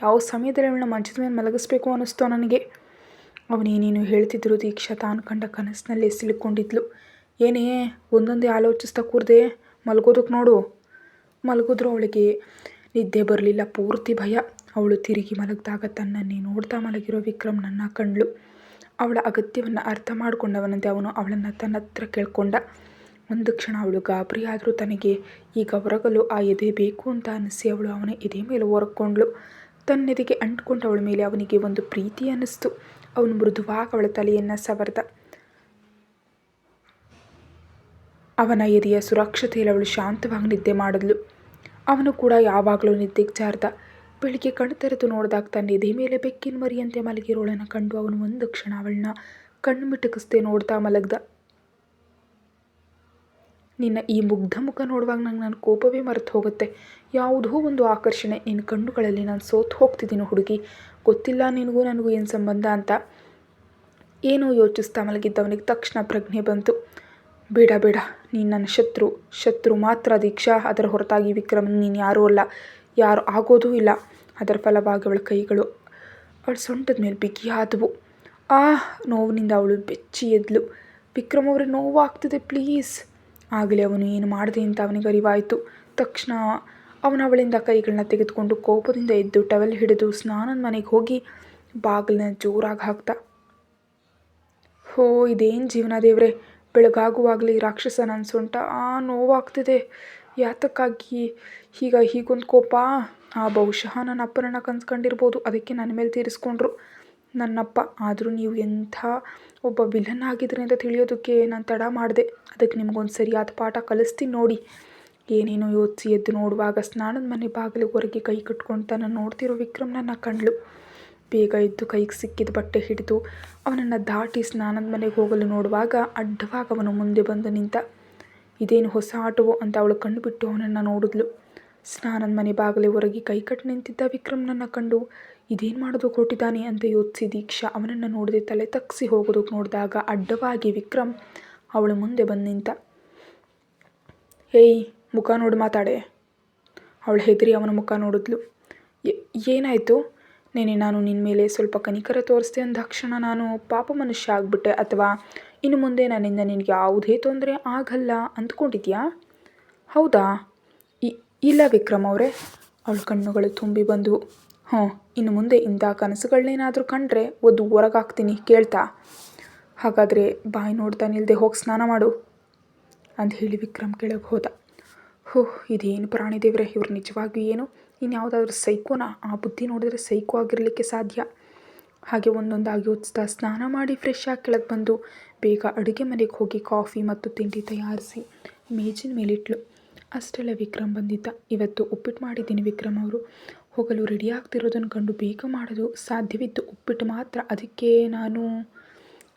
ಯಾವ ಸಮಯದಲ್ಲಿ ಅವಳನ್ನ ಮಂಚದ ಮೇಲೆ ಮಲಗಿಸ್ಬೇಕು ಅನ್ನಿಸ್ತೋ ನನಗೆ. ಅವನೇನೇನು ಹೇಳ್ತಿದ್ರು ದೀಕ್ಷಾ ತಾನು ಕಂಡ ಕನಸಿನಲ್ಲೇ ಸಿಲುಕೊಂಡಿದ್ಲು. ಏನೇ ಒಂದೊಂದೇ ಆಲೋಚಿಸ್ತಾ ಕೂರ್ದೆ, ಮಲ್ಗೋದಕ್ಕೆ ನೋಡು. ಮಲಗಿದ್ರೂ ಅವಳಿಗೆ ನಿದ್ದೆ ಬರಲಿಲ್ಲ, ಪೂರ್ತಿ ಭಯ. ಅವಳು ತಿರುಗಿ ಮಲಗಿದಾಗ ತನ್ನನ್ನೇ ನೋಡ್ತಾ ಮಲಗಿರೋ ವಿಕ್ರಮ್ನನ್ನು ಕಂಡ್ಳು. ಅವಳ ಅಗತ್ಯವನ್ನು ಅರ್ಥ ಮಾಡಿಕೊಂಡವನಂತೆ ಅವನು ಅವಳನ್ನು ತನ್ನ ಹತ್ರ ಕೇಳ್ಕೊಂಡ. ಒಂದು ಕ್ಷಣ ಅವಳು ಗಾಬರಿ ಆದರೂ ತನಗೆ ಈಗ ಹೊರಗಲು ಆ ಎದೆ ಬೇಕು ಅಂತ ಅನಿಸಿ ಅವಳು ಅವನ ಎದೆ ಮೇಲೆ ಹೊರಕೊಂಡ್ಳು. ತನ್ನೆದೆಗೆ ಅಂಟ್ಕೊಂಡು ಅವಳ ಮೇಲೆ ಅವನಿಗೆ ಒಂದು ಪ್ರೀತಿ ಅನ್ನಿಸ್ತು. ಅವನು ಮೃದುವಾಗಿ ಅವಳ ತಲೆಯನ್ನು ಸವರ್ದ. ಅವನ ಎದೆಯ ಸುರಕ್ಷತೆಯಲ್ಲಿ ಅವಳು ಶಾಂತವಾಗಿ ನಿದ್ದೆ ಮಾಡಿದ್ಲು. ಅವನು ಕೂಡ ಯಾವಾಗಲೂ ನಿದ್ದೆಗೆ ಜಾರ್ದ. ಬೆಳಿಗ್ಗೆ ಕಣ್ಣು ತೆರೆದು ನೋಡಿದಾಗ ತನ್ನ ಎದೆ ಮೇಲೆ ಬೆಕ್ಕಿನ ಮರಿಯಂತೆ ಮಲಗಿರೋಳನ್ನು ಕಂಡು ಅವನು ಒಂದು ಕ್ಷಣ ಅವಳನ್ನ ಕಣ್ಣು ಮಿಟುಕಿಸ್ದೆ ನೋಡ್ತಾ ಮಲಗ್ದ. ನಿನ್ನ ಈ ಮುಗ್ಧ ಮುಖ ನೋಡುವಾಗ ನಂಗೆ ನನ್ನ ಕೋಪವೇ ಮರೆತು ಹೋಗುತ್ತೆ. ಯಾವುದೋ ಒಂದು ಆಕರ್ಷಣೆ ನಿನ್ನ ಕಣ್ಣುಗಳಲ್ಲಿ ನಾನು ಸೋತು ಹೋಗ್ತಿದ್ದೀನಿ ಹುಡುಗಿ. ಗೊತ್ತಿಲ್ಲ ನಿನಗೂ ನನಗೂ ಏನು ಸಂಬಂಧ ಅಂತ. ಏನೋ ಯೋಚಿಸ್ತಾ ಮಲಗಿದ್ದವನಿಗೆ ತಕ್ಷಣ ಪ್ರಜ್ಞೆ ಬಂತು. ಬೇಡ ಬೇಡ, ನೀನು ನನ್ನ ಶತ್ರು ಮಾತ್ರ ದೀಕ್ಷಾ. ಅದರ ಹೊರತಾಗಿ ವಿಕ್ರಮ್ ನೀನು ಯಾರೂ ಅಲ್ಲ, ಯಾರು ಆಗೋದೂ ಇಲ್ಲ. ಅದರ ಫಲವಾಗಿ ಅವಳ ಕೈಗಳು ಅವಳ ಸೊಂಟದ ಮೇಲೆ ಬಿಗಿಯಾದವು. ನೋವಿನಿಂದ ಅವಳು ಬೆಚ್ಚಿ ಎದ್ಲು. ವಿಕ್ರಮ್ ಅವ್ರಿಗೆ ನೋವಾಗ್ತಿದೆ, ಪ್ಲೀಸ್. ಆಗಲೇ ಅವನು ಏನು ಮಾಡಿದೆ ಅಂತ ಅವನಿಗೆ ಅರಿವಾಯಿತು. ತಕ್ಷಣ ಅವಳಿಂದ ಕೈಗಳನ್ನ ತೆಗೆದುಕೊಂಡು ಕೋಪದಿಂದ ಎದ್ದು ಟವೆಲ್ ಹಿಡಿದು ಸ್ನಾನದ ಮನೆಗೆ ಹೋಗಿ ಬಾಗಿಲನ್ನ ಜೋರಾಗಿ ಹಾಕ್ತ. ಇದೇನು ಜೀವನ ದೇವ್ರೆ, ಬೆಳಗಾಗುವಾಗಲೇ ರಾಕ್ಷಸ ನನ್ನ ಸೊಂಟ ನೋವಾಗ್ತಿದೆ. ಯಾತಕ್ಕಾಗಿ ಹೀಗೊಂದು ಕೋಪ? ಬಹುಶಃ ನನ್ನ ಅಪ್ಪನನ್ನು ಕನ್ಸ್ಕೊಂಡಿರ್ಬೋದು, ಅದಕ್ಕೆ ನನ್ನ ಮೇಲೆ ತೀರಿಸ್ಕೊಂಡ್ರು ನನ್ನಪ್ಪ. ಆದರೂ ನೀವು ಎಂಥ ಒಬ್ಬ ವಿಲನ್ ಆಗಿದ್ರಿ ಅಂತ ತಿಳಿಯೋದಕ್ಕೆ ನಾನು ತಡ ಮಾಡಿದೆ. ಅದಕ್ಕೆ ನಿಮಗೊಂದು ಸರಿಯಾದ ಪಾಠ ಕಲಿಸ್ತೀನಿ ನೋಡಿ. ಏನೇನೋ ಯೋಚಿಸಿ ಎದ್ದು ನೋಡುವಾಗ ಸ್ನಾನದ ಮನೆ ಬಾಗಿಲಿಗೆ ಹೊರಗೆ ಕೈ ಕಟ್ಕೊಂಡು ತನ್ನ ನೋಡ್ತಿರೋ ವಿಕ್ರಮ್ನನ್ನು ಕಂಡ್ಳು. ಬೇಗ ಎದ್ದು ಕೈಗೆ ಸಿಕ್ಕಿದ ಬಟ್ಟೆ ಹಿಡಿದು ಅವನನ್ನು ದಾಟಿ ಸ್ನಾನದ ಮನೆಗೆ ಹೋಗಲು ನೋಡುವಾಗ ಅಡ್ಡವಾಗ ಅವನು ಮುಂದೆ ಬಂದು ನಿಂತ. ಇದೇನು ಹೊಸ ಆಟವೋ ಅಂತ ಅವಳು ಕಣ್ಣು ಬಿಟ್ಟು ಅವನನ್ನು ನೋಡಿದ್ಲು. ಸ್ನಾನದ ಮನೆ ಬಾಗಿಲೆ ಹೊರಗೆ ಕೈ ಕಟ್ಟು ನಿಂತಿದ್ದ ವಿಕ್ರಮ್ನನ್ನು ಕಂಡು ಇದೇನು ಮಾಡೋದು ಕೊಟ್ಟಿದ್ದಾನೆ ಅಂತ ಯೋಚಿಸಿ ದೀಕ್ಷಾ ಅವನನ್ನು ನೋಡದೆ ತಲೆ ತಗ್ಸಿ ಹೋಗೋದಕ್ಕೆ ನೋಡಿದಾಗ ಅಡ್ಡವಾಗಿ ವಿಕ್ರಮ್ ಅವಳು ಮುಂದೆ ಬಂದು ನಿಂತ. ಏಯ್, ಮುಖ ನೋಡಿ ಮಾತಾಡೆ. ಅವಳು ಹೆದರಿ ಅವನ ಮುಖ ನೋಡಿದ್ಲು. ಏನಾಯಿತು? ನಾನು ನಿನ್ನ ಮೇಲೆ ಸ್ವಲ್ಪ ಕನಿಕರ ತೋರಿಸ್ದೆ ಅಂದಾಕ್ಷಣ ನಾನು ಪಾಪ ಮನುಷ್ಯ ಆಗಿಬಿಟ್ಟೆ, ಅಥವಾ ಇನ್ನು ಮುಂದೆ ನನ್ನಿಂದ ನಿನಗೆ ಯಾವುದೇ ತೊಂದರೆ ಆಗಲ್ಲ ಅಂದ್ಕೊಂಡಿದ್ಯಾ? ಹೌದಾ? ಇಲ್ಲ ವಿಕ್ರಮ್ ಅವರೇ. ಅವಳ ಕಣ್ಣುಗಳು ತುಂಬಿ ಬಂದವು. ಇನ್ನು ಮುಂದೆ ಇಂಥ ಕನಸುಗಳನ್ನೇನಾದರೂ ಕಂಡ್ರೆ ಒದ್ದು ಹೊರಗಾಕ್ತೀನಿ, ಕೇಳ್ತಾ? ಹಾಗಾದರೆ ಬಾಯಿ ನೋಡ್ತಾ ನಿಲ್ಲದೆ ಹೋಗಿ ಸ್ನಾನ ಮಾಡು ಅಂತ ಹೇಳಿ ವಿಕ್ರಮ್ ಕೆಳಗೆ ಹೋದ. ಇದೇನು ಪ್ರಾಣಿ ದೇವ್ರೆ, ಇವ್ರು ನಿಜವಾಗಿಯೂ ಏನು ಇನ್ಯಾವುದಾದ್ರೂ ಸೈಕೋನಾ? ಆ ಬುದ್ಧಿ ನೋಡಿದ್ರೆ ಸೈಕೋ ಆಗಿರಲಿಕ್ಕೆ ಸಾಧ್ಯ. ಹಾಗೆ ಒಂದೊಂದಾಗಿ ಯೋಚಿಸ್ತಾ ಸ್ನಾನ ಮಾಡಿ ಫ್ರೆಶ್ ಆಗಿ ಕೆಳಗೆ ಬಂದು ಬೇಗ ಅಡುಗೆ ಮನೆಗೆ ಹೋಗಿ ಕಾಫಿ ಮತ್ತು ತಿಂಡಿ ತಯಾರಿಸಿ ಮೇಜಿನ ಮೇಲಿಟ್ಲು. ಅಷ್ಟೆಲ್ಲ ವಿಕ್ರಮ್ ಬಂದಿದ್ದ. ಇವತ್ತು ಉಪ್ಪಿಟ್ಟು ಮಾಡಿದ್ದೀನಿ. ವಿಕ್ರಮ್ ಅವರು ಹೋಗಲು ರೆಡಿ ಆಗ್ತಿರೋದನ್ನು ಕಂಡು ಬೇಗ ಮಾಡೋದು ಸಾಧ್ಯವಿತ್ತು ಉಪ್ಪಿಟ್ಟು ಮಾತ್ರ. ಅದಕ್ಕೆ ನಾನು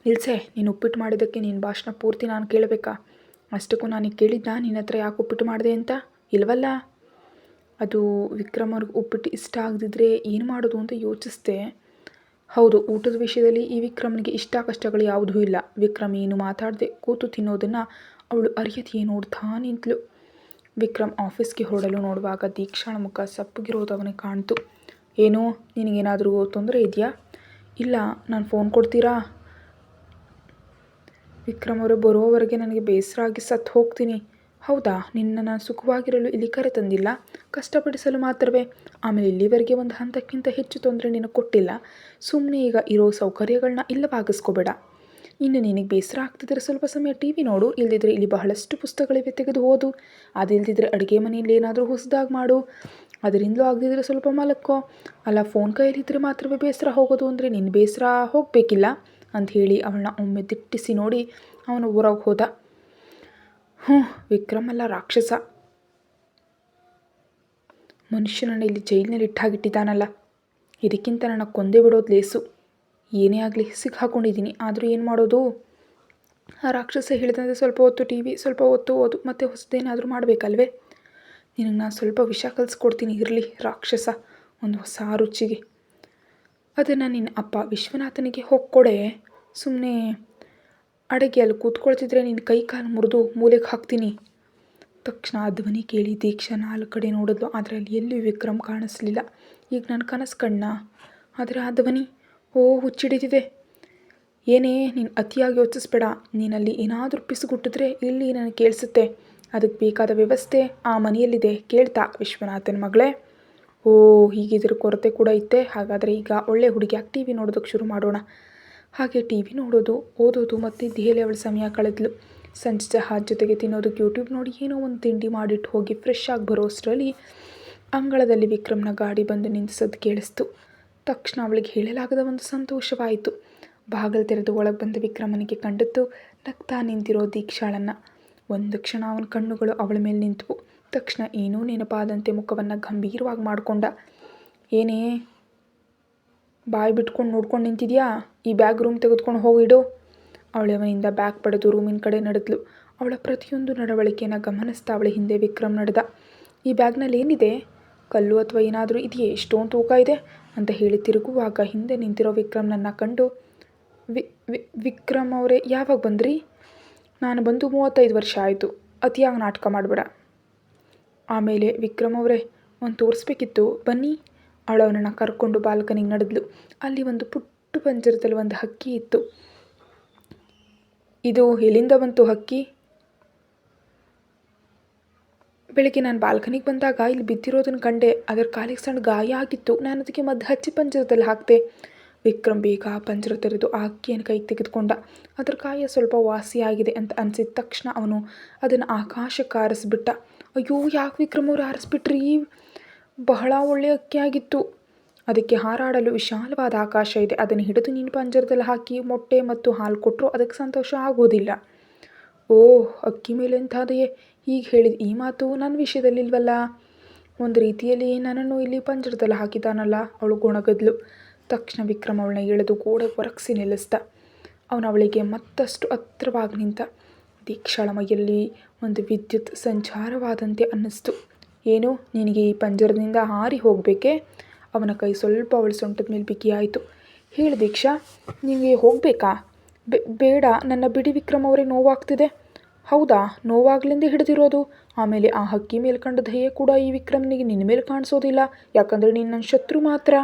ನಿಲ್ಸೆ, ನೀನು ಉಪ್ಪಿಟ್ಟು ಮಾಡಿದ್ದಕ್ಕೆ ನಿನ್ನ ಭಾಷಣ ಪೂರ್ತಿ ನಾನು ಕೇಳಬೇಕಾ? ಅಷ್ಟಕ್ಕೂ ನನಗೆ ಕೇಳಿದ್ದ ನಿನ್ನ ಹತ್ರ ಯಾಕೆ ಉಪ್ಪಿಟ್ಟು ಮಾಡಿದೆ ಅಂತ? ಇಲ್ವಲ್ಲ. ಅದು ವಿಕ್ರಮ್ ಅವ್ರಿಗೆ ಉಪ್ಪಿಟ್ಟು ಇಷ್ಟ ಆಗದಿದ್ದರೆ ಏನು ಮಾಡೋದು ಅಂತ ಯೋಚಿಸ್ದೆ. ಹೌದು, ಊಟದ ವಿಷಯದಲ್ಲಿ ಈ ವಿಕ್ರಮ್ನಿಗೆ ಇಷ್ಟ ಕಷ್ಟಗಳು ಯಾವುದೂ ಇಲ್ಲ. ವಿಕ್ರಮ್ ಏನು ಮಾತಾಡದೆ ಕೂತು ತಿನ್ನೋದನ್ನು ಅವಳು ಅರಿಯದೆಯೇ ನೋಡ್ತಾ ನಿಂತಳು. ವಿಕ್ರಮ್ ಆಫೀಸ್ಗೆ ಹೊರಡಲು ನೋಡುವಾಗ ದೀಕ್ಷಾಳ ಮುಖ ಸಪ್ಪಗಿರೋದು ಅವನಿಗೆ ಕಾಣ್ತು. ಏನು, ನಿನಗೇನಾದರೂ ತೊಂದರೆ ಇದೆಯಾ? ಇಲ್ಲ, ನಾನು ಫೋನ್ ಕೊಡ್ತೀರಾ? ವಿಕ್ರಮ್ ಅವರು ಬರೋವರೆಗೆ ನನಗೆ ಬೇಸರ ಆಗಿ ಸತ್ತು ಹೋಗ್ತೀನಿ. ಹೌದಾ? ನಿನ್ನನ್ನು ಸುಖವಾಗಿರಲು ಇಲ್ಲಿ ಕರೆ ತಂದಿಲ್ಲ, ಕಷ್ಟಪಡಿಸಲು ಮಾತ್ರವೇ. ಆಮೇಲೆ ಇಲ್ಲಿವರೆಗೆ ಒಂದು ಹಂತಕ್ಕಿಂತ ಹೆಚ್ಚು ತೊಂದರೆ ನಿನಗೆ ಕೊಟ್ಟಿಲ್ಲ. ಸುಮ್ಮನೆ ಈಗ ಇರೋ ಸೌಕರ್ಯಗಳನ್ನ ಇಲ್ಲವಾಗಿಸ್ಕೋಬೇಡ. ಇನ್ನು ನಿನಗೆ ಬೇಸರ ಆಗ್ತಿದ್ರೆ ಸ್ವಲ್ಪ ಸಮಯ ಟಿ ವಿ ನೋಡು. ಇಲ್ದಿದ್ರೆ ಇಲ್ಲಿ ಬಹಳಷ್ಟು ಪುಸ್ತಕಗಳಿವೆ, ತೆಗೆದು ಓದು. ಅದಿಲ್ದಿದ್ರೆ ಅಡುಗೆ ಮನೆಯಲ್ಲಿ ಏನಾದರೂ ಹೊಸದಾಗಿ ಮಾಡು. ಅದರಿಂದಲೂ ಆಗದಿದ್ರೆ ಸ್ವಲ್ಪ ಮಲಕ್ಕೋ. ಅಲ್ಲ, ಫೋನ್ ಕೈಯಲ್ಲಿದ್ದರೆ ಮಾತ್ರವೇ ಬೇಸರ ಹೋಗೋದು ಅಂದರೆ ನಿನ್ನ ಬೇಸರ ಹೋಗಬೇಕಿಲ್ಲ ಅಂಥೇಳಿ ಅವಳನ್ನ ಒಮ್ಮೆ ದಿಟ್ಟಿಸಿ ನೋಡಿ ಅವನು ಹೊರಗೆ ಹೋದ. ವಿಕ್ರಮ್ ಅಲ್ಲ, ರಾಕ್ಷಸ. ಮನುಷ್ಯನನ್ನು ಇಲ್ಲಿ ಜೈಲಿನಲ್ಲಿ ಇಟ್ಟಾಗಿಟ್ಟಿದ್ದಾನಲ್ಲ. ಇದಕ್ಕಿಂತ ನನ್ನ ಕೊಂದೇ ಬಿಡೋದು ಲೇಸು. ಏನೇ ಆಗಲಿ ಸಿಕ್ಕಾಕೊಂಡಿದ್ದೀನಿ. ಆದರೂ ಏನು ಮಾಡೋದು? ಆ ರಾಕ್ಷಸ ಹೇಳಿದಂತೆ ಸ್ವಲ್ಪ ಹೊತ್ತು ಟಿ ವಿ, ಸ್ವಲ್ಪ ಹೊತ್ತು ಓದು, ಮತ್ತು ಹೊಸದೇನಾದರೂ ಮಾಡಬೇಕಲ್ವೇ? ನಿನಗೆ ನಾನು ಸ್ವಲ್ಪ ವಿಷ ಕಲಿಸ್ಕೊಡ್ತೀನಿ. ಇರಲಿ ರಾಕ್ಷಸ, ಒಂದು ಹೊಸ ರುಚಿಗೆ. ಅದನ್ನು ನಿನ್ನ ಅಪ್ಪ ವಿಶ್ವನಾಥನಿಗೆ ಹೋಗ್ಕೊಡೆ. ಸುಮ್ಮನೆ ಅಡುಗೆ ಅಲ್ಲಿ ಕೂತ್ಕೊಳ್ತಿದ್ರೆ ನಿನ್ನ ಕೈ ಕಾಲು ಮುರಿದು ಮೂಲೆಗೆ ಹಾಕ್ತೀನಿ. ತಕ್ಷಣ ಆ ಧ್ವನಿ ಕೇಳಿ ದೀಕ್ಷಾ 4 ಕಡೆ ನೋಡಿದ್ಲು. ಆದರೆ ಅಲ್ಲಿ ಎಲ್ಲಿ ವಿಕ್ರಮ್ ಕಾಣಿಸ್ಲಿಲ್ಲ. ಈಗ ನನ್ನ ಕನಸು ಕಣ್ಣ. ಆದರೆ ಆ ಧ್ವನಿ ಹುಚ್ಚಿಡಿದಿದೆ. ಏನೇ, ನೀನು ಅತಿಯಾಗಿ ಯೋಚಿಸ್ಬೇಡ. ನೀನಲ್ಲಿ ಏನಾದರೂ ಪಿಸುಗುಟ್ಟಿದ್ರೆ ಇಲ್ಲಿ ನನಗೆ ಕೇಳಿಸುತ್ತೆ. ಅದಕ್ಕೆ ಬೇಕಾದ ವ್ಯವಸ್ಥೆ ಆ ಮನೆಯಲ್ಲಿದೆ ಕೇಳ್ತಾ ವಿಶ್ವನಾಥನ ಮಗಳೇ. ಓ, ಹೀಗಿದ್ರ ಕೊರತೆ ಕೂಡ ಇತ್ತೆ. ಹಾಗಾದರೆ ಈಗ ಒಳ್ಳೆ ಹುಡುಗಿಯಾಗಿ ಟಿ ವಿ ನೋಡೋದಕ್ಕೆ ಶುರು ಮಾಡೋಣ. ಹಾಗೆ ಟಿ ವಿ ನೋಡೋದು, ಓದೋದು ಮತ್ತು ದೆಹಲಿ ಅವಳ ಸಮಯ ಕಳೆದ್ಲು. ಸಂಜೆ ಚಹಾ ಜೊತೆಗೆ ತಿನ್ನೋದಕ್ಕೆ ಯೂಟ್ಯೂಬ್ ನೋಡಿ ಏನೋ ಒಂದು ತಿಂಡಿ ಮಾಡಿಟ್ಟು ಹೋಗಿ ಫ್ರೆಶ್ ಆಗಿ ಬರೋ ಅಷ್ಟರಲ್ಲಿ ಅಂಗಳದಲ್ಲಿ ವಿಕ್ರಮ್ನ ಗಾಡಿ ಬಂದು ನಿಂತಿಸೋದು ಕೇಳಿಸ್ತು. ತಕ್ಷಣ ಅವಳಿಗೆ ಹೇಳಲಾಗದ ಒಂದು ಸಂತೋಷವಾಯಿತು. ಬಾಗಿಲು ತೆರೆದು ಒಳಗೆ ಬಂದ ವಿಕ್ರಮನಿಗೆ ಕಂಡದ್ದು ನಗ್ತಾ ನಿಂತಿರೋ ದೀಕ್ಷಾಳನ್ನು. ಒಂದು ಕ್ಷಣ ಅವನ ಕಣ್ಣುಗಳು ಅವಳ ಮೇಲೆ ನಿಂತವು. ತಕ್ಷಣ ಏನೂ ನೆನಪಾದಂತೆ ಮುಖವನ್ನು ಗಂಭೀರವಾಗಿ ಮಾಡಿಕೊಂಡ. ಏನೇ ಬಾಯಿ ಬಿಟ್ಕೊಂಡು ನೋಡ್ಕೊಂಡು ನಿಂತಿದ್ಯಾ? ಈ ಬ್ಯಾಗ್ ರೂಮ್ ತೆಗೆದುಕೊಂಡು ಹೋಗಿಡು. ಅವಳವನಿಂದ ಬ್ಯಾಗ್ ಪಡೆದು ರೂಮಿನ ಕಡೆ ನಡೆದ್ಲು. ಅವಳ ಪ್ರತಿಯೊಂದು ನಡವಳಿಕೆಯನ್ನು ಗಮನಿಸ್ತಾ ಅವಳ ಹಿಂದೆ ವಿಕ್ರಮ್ ನಡೆದ. ಈ ಬ್ಯಾಗ್ನಲ್ಲಿ ಏನಿದೆ? ಕಲ್ಲು ಅಥವಾ ಏನಾದರೂ ಇದೆಯೇ? ಎಷ್ಟೊಂದು ತೂಕ ಇದೆ ಅಂತ ಹೇಳಿ ತಿರುಗುವಾಗ ಹಿಂದೆ ನಿಂತಿರೋ ವಿಕ್ರಮ್ನನ್ನು ಕಂಡು, ವಿಕ್ರಮ್ ಅವರೇ, ಯಾವಾಗ ಬಂದ್ರಿ? ನಾನು ಬಂದು 35 ವರ್ಷ ಆಯಿತು. ಅತಿಯಾಗಿ ನಾಟಕ ಮಾಡಬೇಡ. ಆಮೇಲೆ ವಿಕ್ರಮ್ ಅವರೇ, ಒಂದು ತೋರಿಸ್ಬೇಕಿತ್ತು, ಬನ್ನಿ. ಅವಳವನನ್ನು ಕರ್ಕೊಂಡು ಬಾಲ್ಕನಿಗೆ ನಡೆದ್ಲು. ಅಲ್ಲಿ ಒಂದು ಪುಟ್ಟ ಪಂಜರದಲ್ಲಿ ಒಂದು ಹಕ್ಕಿ ಇತ್ತು. ಇದು ಎಲ್ಲಿಂದ ಬಂತು ಹಕ್ಕಿ? ಬೆಳಗ್ಗೆ ನಾನು ಬಾಲ್ಕನಿಗೆ ಬಂದಾಗ ಇಲ್ಲಿ ಬಿದ್ದಿರೋದನ್ನು ಕಂಡೆ. ಅದರ ಕಾಲಿಗೆ ಸಣ್ಣ ಗಾಯ ಆಗಿತ್ತು. ನಾನು ಅದಕ್ಕೆ ಮದ್ದು ಹಚ್ಚಿ ಪಂಜರದಲ್ಲಿ ಹಾಕಿದೆ. ವಿಕ್ರಮ್ ಬೇಗ ಪಂಜರ ತೆರೆದು ಆ ಹಕ್ಕಿಯನ್ನು ಕೈಗೆ ತೆಗೆದುಕೊಂಡ. ಅದರ ಗಾಯ ಸ್ವಲ್ಪ ವಾಸಿಯಾಗಿದೆ ಅಂತ ಅನಿಸಿದ ತಕ್ಷಣ ಅವನು ಅದನ್ನು ಆಕಾಶಕ್ಕೆ ಹಾರಿಸ್ಬಿಟ್ಟ. ಅಯ್ಯೋ, ಯಾಕೆ ವಿಕ್ರಮ್ ಅವರು ಹಾರಿಸ್ಬಿಟ್ರಿ? ಬಹಳ ಒಳ್ಳೆಯ ಹಕ್ಕಿ ಆಗಿತ್ತು. ಅದಕ್ಕೆ ಹಾರಾಡಲು ವಿಶಾಲವಾದ ಆಕಾಶ ಇದೆ. ಅದನ್ನು ಹಿಡಿದು ನೀನು ಪಂಜರದಲ್ಲಿ ಹಾಕಿ ಮೊಟ್ಟೆ ಮತ್ತು ಹಾಲು ಕೊಟ್ಟರು ಅದಕ್ಕೆ ಸಂತೋಷ ಆಗೋದಿಲ್ಲ. ಓಹ್, ಅಕ್ಕಿ ಮೇಲೆ ಎಂಥದೆಯೇ? ಹೀಗೆ ಹೇಳಿದ ಈ ಮಾತು ನನ್ನ ವಿಷಯದಲ್ಲಿ ಇಲ್ವಲ್ಲ. ಒಂದು ರೀತಿಯಲ್ಲಿ ನನ್ನನ್ನು ಇಲ್ಲಿ ಪಂಜರದಲ್ಲಿ ಹಾಕಿದ್ದಾನಲ್ಲ. ಅವಳು ಗೊಣಗದ್ಲು. ತಕ್ಷಣ ವಿಕ್ರಮ್ ಅವಳನ್ನ ಎಳೆದು ಗೋಡೆ ಒರಗಿಸಿ ನಿಲ್ಲಿಸ್ದ. ಅವಳಿಗೆ ಮತ್ತಷ್ಟು ಹತ್ತಿರವಾಗಿ ನಿಂತ. ದೀಕ್ಷಾಳ ಮೈಯಲ್ಲಿ ಒಂದು ವಿದ್ಯುತ್ ಸಂಚಾರವಾದಂತೆ ಅನ್ನಿಸ್ತು. ಏನು, ನಿನಗೆ ಈ ಪಂಜರದಿಂದ ಹಾರಿ ಹೋಗಬೇಕೆ? ಅವನ ಕೈ ಸ್ವಲ್ಪ ಅವಳ ಸೊಂಟದ ಮೇಲೆ ಬಿಗಿಯಾಯಿತು. ಹೇಳು ದೀಕ್ಷಾ, ನಿನಗೆ ಹೋಗಬೇಕಾ? ಬೇಡ, ನನ್ನ ಬಿಡಿ ವಿಕ್ರಮ್ ಅವರೇ, ನೋವಾಗ್ತಿದೆ. ಹೌದಾ? ನೋವಾಗ್ಲಿಂದ ಹಿಡಿದಿರೋದು. ಆಮೇಲೆ ಆ ಹಕ್ಕಿ ಮೇಲೆ ಕಂಡ ದಯೆ ಕೂಡ ಈ ವಿಕ್ರಮ್ನಿಗೆ ನಿನ್ನ ಮೇಲೆ ಕಾಣಿಸೋದಿಲ್ಲ. ಯಾಕಂದರೆ ನೀನು ನನ್ನ ಶತ್ರು ಮಾತ್ರ.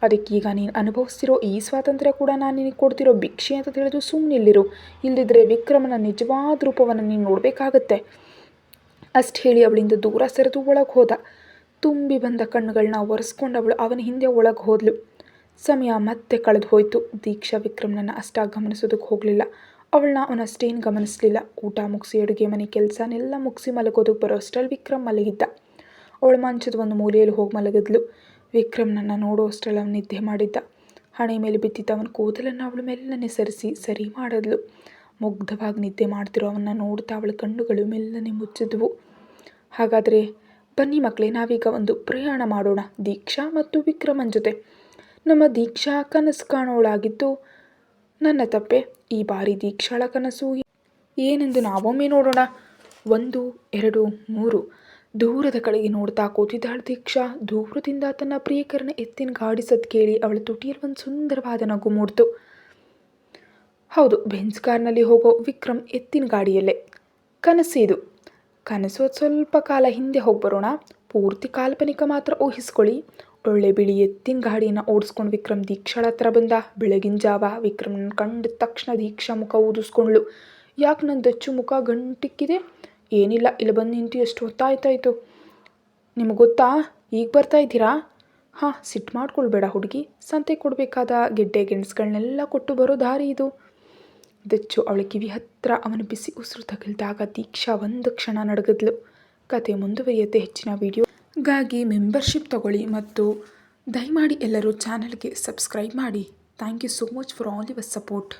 ಅದಕ್ಕೀಗ ನೀನು ಅನುಭವಿಸ್ತಿರೋ ಈ ಸ್ವಾತಂತ್ರ್ಯ ಕೂಡ ನಾನು ನಿನಗೆ ಕೊಡ್ತಿರೋ ಭಿಕ್ಷೆ ಅಂತ ತಿಳಿದು ಸುಮ್ಮನಿಲ್ಲಿರು. ಇಲ್ಲದಿದ್ದರೆ ವಿಕ್ರಮನ ನಿಜವಾದ ರೂಪವನ್ನು ನೀನು ನೋಡಬೇಕಾಗತ್ತೆ. ಅಷ್ಟು ಹೇಳಿ ಅವಳಿಂದ ದೂರ ಸರಿದು ಒಳಗೆ ಹೋದ. ತುಂಬಿ ಬಂದ ಕಣ್ಣುಗಳನ್ನ ಒರೆಸ್ಕೊಂಡು ಅವನ ಹಿಂದೆ ಒಳಗೆ ಹೋದ್ಲು. ಸಮಯ ಮತ್ತೆ ಕಳೆದು ಹೋಯಿತು. ದೀಕ್ಷಾ ವಿಕ್ರಮ್ನನ್ನು ಅಷ್ಟಾಗಿ ಗಮನಿಸೋದಕ್ಕೆ ಹೋಗಲಿಲ್ಲ. ಅವಳನ್ನ ಅವನಷ್ಟೇನು ಗಮನಿಸಲಿಲ್ಲ. ಊಟ ಮುಗಿಸಿ ಅಡುಗೆ ಮನೆ ಕೆಲಸನೆಲ್ಲ ಮುಗಿಸಿ ಮಲಗೋದಕ್ಕೆ ಬರೋ ಅಷ್ಟರಲ್ಲಿ ವಿಕ್ರಮ್ ಮಲಗಿದ್ದ. ಅವಳು ಮಂಚದ ಒಂದು ಮೂಲೆಯಲ್ಲಿ ಹೋಗಿ ಮಲಗಿದ್ಲು. ವಿಕ್ರಮ್ನನ್ನು ನೋಡೋ ಅಷ್ಟರಲ್ಲಿ ಅವನು ನಿದ್ದೆ ಮಾಡಿದ್ದ. ಹಣೆ ಮೇಲೆ ಬಿದ್ದಿದ್ದ ಅವನ ಕೂದಲನ್ನು ಅವಳ ಮೆಲ್ಲನೆ ಸರಿ ಮಾಡಿದ್ಲು. ಮುಗ್ಧವಾಗಿ ನಿದ್ದೆ ಮಾಡ್ತಿರೋ ಅವನ್ನ ನೋಡ್ತಾ ಅವಳ ಕಣ್ಣುಗಳು ಮೆಲ್ಲನೆ ಮುಚ್ಚಿದ್ವು. ಹಾಗಾದರೆ ಬನ್ನಿ ಮಕ್ಕಳೇ, ನಾವೀಗ ಒಂದು ಪ್ರಯಾಣ ಮಾಡೋಣ ದೀಕ್ಷಾ ಮತ್ತು ವಿಕ್ರಮನ್ ಜೊತೆ. ನಮ್ಮ ದೀಕ್ಷಾ ಕನಸು ಕಾಣೋಳಾಗಿದ್ದು ನನ್ನ ತಪ್ಪೆ. ಈ ಬಾರಿ ದೀಕ್ಷಾಳ ಕನಸು ಏನೆಂದು ನಾವೊಮ್ಮೆ ನೋಡೋಣ. 1, 2, 3. ದೂರದ ಕಡೆಗೆ ನೋಡ್ತಾ ಕೂತಿದ್ದಾಳು ದೀಕ್ಷಾ. ದೂರದಿಂದ ತನ್ನ ಪ್ರಿಯಕರನ ಎತ್ತಿನ ಗಾಡಿಸೋದು ಕೇಳಿ ಅವಳ ತುಟಿಯಲ್ಲಿ ಒಂದು ಸುಂದರವಾದ ನಗು ಮೂಡ್ತು. ಹೌದು, ಬೆಂಜ್ ಕಾರ್ನಲ್ಲಿ ಹೋಗೋ ವಿಕ್ರಮ್ ಎತ್ತಿನ ಗಾಡಿಯಲ್ಲೇ. ಕನಸು ಇದು. ಕನಸು ಅದು ಸ್ವಲ್ಪ ಕಾಲ ಹಿಂದೆ ಹೋಗಿ ಬರೋಣ. ಪೂರ್ತಿ ಕಾಲ್ಪನಿಕ ಮಾತ್ರ ಊಹಿಸ್ಕೊಳ್ಳಿ. ಒಳ್ಳೆ ಬಿಳಿ ಎತ್ತಿನ ಗಾಡಿಯನ್ನು ಓಡಿಸ್ಕೊಂಡು ವಿಕ್ರಮ್ ದೀಕ್ಷಾಳ ಹತ್ರ ಬಂದ. ಬೆಳಗಿನ ಜಾವ. ವಿಕ್ರಮ್ನ ಕಂಡ ತಕ್ಷಣ ದೀಕ್ಷಾ ಮುಖ ಊದಿಸ್ಕೊಂಡ್ಳು. ಯಾಕೆ ನನ್ನ ದಚ್ಚು ಮುಖ ಗಂಟಿಕ್ಕಿದೆ? ಏನಿಲ್ಲ, ಇಲ್ಲಿ ಬಂದು ನಿಂತು ಎಷ್ಟು ಹೊತ್ತಾಯ್ತಾಯಿತು. ನಿಮಗೆ ಗೊತ್ತಾ, ಈಗ ಬರ್ತಾ ಇದ್ದೀರಾ? ಹಾಂ, ಸಿಟ್ಟು ಮಾಡ್ಕೊಳ್ಬೇಡ ಹುಡುಗಿ. ಸಂತೆ ಕೊಡಬೇಕಾದ ಗೆಡ್ಡೆ ಗೆಣಸುಗಳನ್ನೆಲ್ಲ ಕೊಟ್ಟು ಬರೋ ದಾರಿ ಇದು. ದಚ್ಚು ಅವಳ ಕಿವಿ ಹತ್ತಿರ ಅವನ ಬಿಸಿ ಉಸಿರು ತಗಲಿದಾಗ ದೀಕ್ಷಾ ಒಂದು ಕ್ಷಣ ನಡಗದ್ಲು. ಕತೆ ಮುಂದುವರಿಯುತ್ತೆ. ಹೆಚ್ಚಿನ ವಿಡಿಯೋಗಾಗಿ ಮೆಂಬರ್ಶಿಪ್ ತಗೊಳ್ಳಿ ಮತ್ತು ದಯಮಾಡಿ ಎಲ್ಲರೂ ಚಾನಲ್ಗೆ ಸಬ್ಸ್ಕ್ರೈಬ್ ಮಾಡಿ. Thank you so much for all your support.